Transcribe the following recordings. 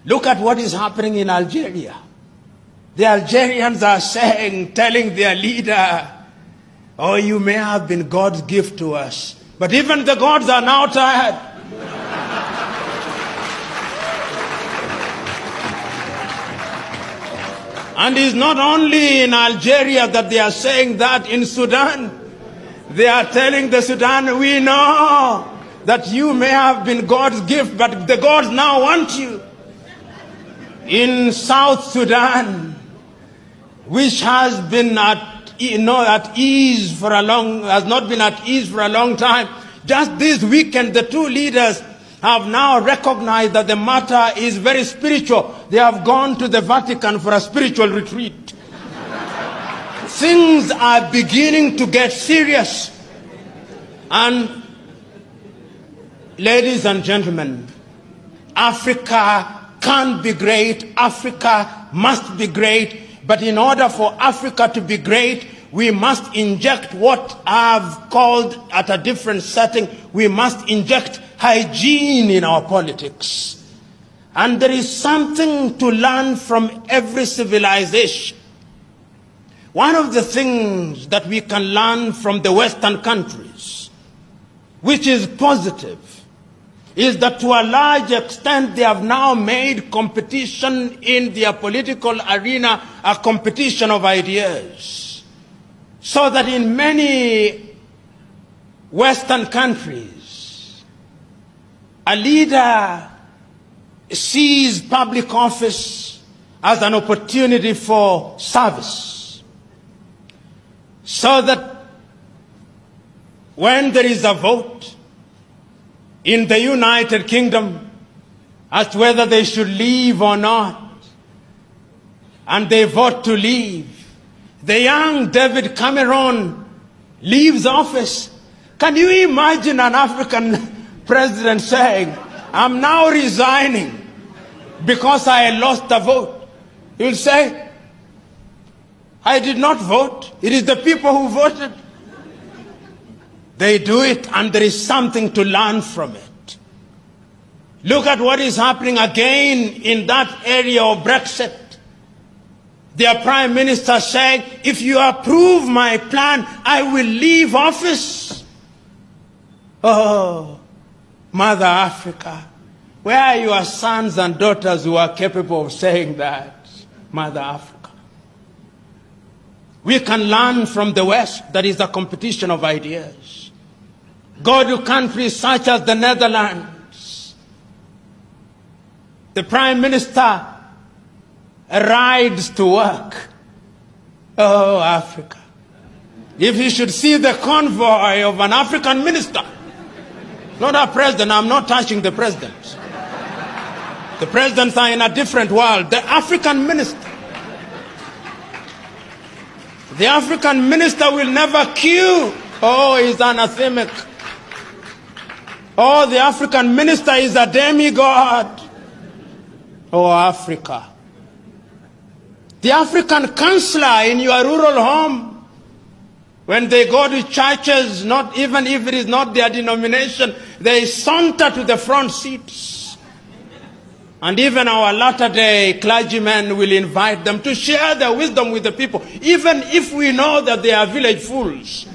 Look at what is happening in Algeria. The Algerians are telling their leader, oh, you may have been God's gift to us, but even the gods are now tired. And it's not only in Algeria that they are saying that. In Sudan, they are telling the Sudan, we know that you may have been God's gift, but the gods now want you. In South Sudan, which has been at ease for a long time, just this weekend, the two leaders have now recognized that the matter is very spiritual. They have gone to the Vatican for a spiritual retreat. Things are beginning to get serious. And ladies and gentlemen, Africa can be great. Africa must be great. But in order for Africa to be great, we must inject what I've called at a different setting, we must inject hygiene in our politics. And there is something to learn from every civilization. One of the things that we can learn from the Western countries, which is positive, is that to a large extent they have now made competition in their political arena a competition of ideas. So that in many Western countries, a leader sees public office as an opportunity for service. So that when there is a vote in the United Kingdom as to whether they should leave or not, and they vote to leave, the young David Cameron leaves office. Can you imagine an African president saying, I'm now resigning because I lost a vote? He will say, I did not vote. It is the people who voted. They do it, and there is something to learn from it. Look at what is happening again in that area of Brexit. Their prime minister saying, if you approve my plan, I will leave office. Oh, Mother Africa, where are your sons and daughters who are capable of saying that, Mother Africa? We can learn from the West. That is a competition of ideas. Go to countries such as the Netherlands. The prime minister rides to work. Oh, Africa. If you should see the convoy of an African minister, not a president, I'm not touching the presidents. The presidents are in a different world. The African minister. The African minister will never queue. Oh, he's anathemic. Oh, the African minister is a demigod. Oh, Africa. The African counselor in your rural home, when they go to churches, not even if it is not their denomination, they saunter to the front seats. And even our latter-day clergymen will invite them to share their wisdom with the people, even if we know that they are village fools.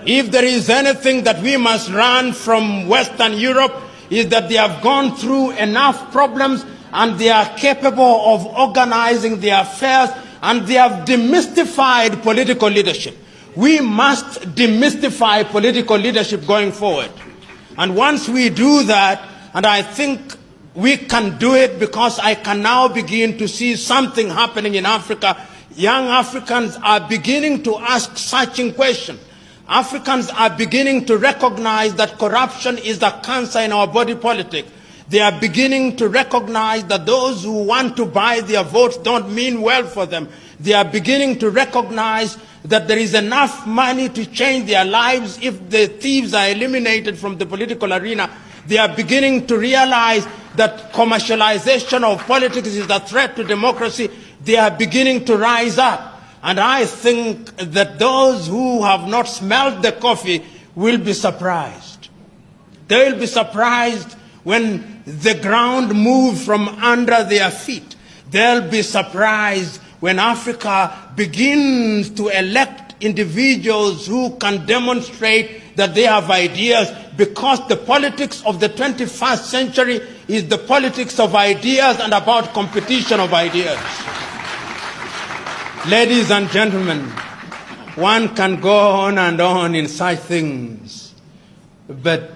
If there is anything that we must learn from Western Europe, is that they have gone through enough problems and they are capable of organizing their affairs, and they have demystified political leadership. We must demystify political leadership going forward. And once we do that, and I think we can do it because I can now begin to see something happening in Africa, young Africans are beginning to ask searching questions. Africans are beginning to recognize that corruption is a cancer in our body politic. They are beginning to recognize that those who want to buy their votes don't mean well for them. They are beginning to recognize that there is enough money to change their lives if the thieves are eliminated from the political arena. They are beginning to realize that commercialization of politics is a threat to democracy. They are beginning to rise up. And I think that those who have not smelled the coffee will be surprised. They will be surprised when the ground moves from under their feet. They'll be surprised when Africa begins to elect individuals who can demonstrate that they have ideas, because the politics of the 21st century is the politics of ideas and about competition of ideas. Ladies and gentlemen, one can go on and on in such things, but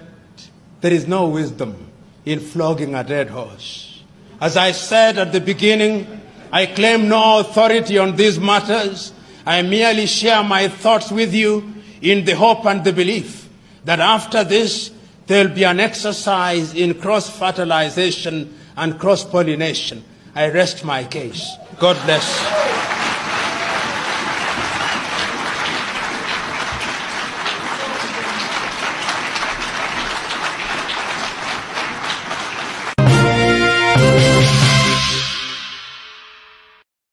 there is no wisdom in flogging a dead horse. As I said at the beginning, I claim no authority on these matters. I merely share my thoughts with you in the hope and the belief that after this, there will be an exercise in cross-fertilization and cross-pollination. I rest my case. God bless.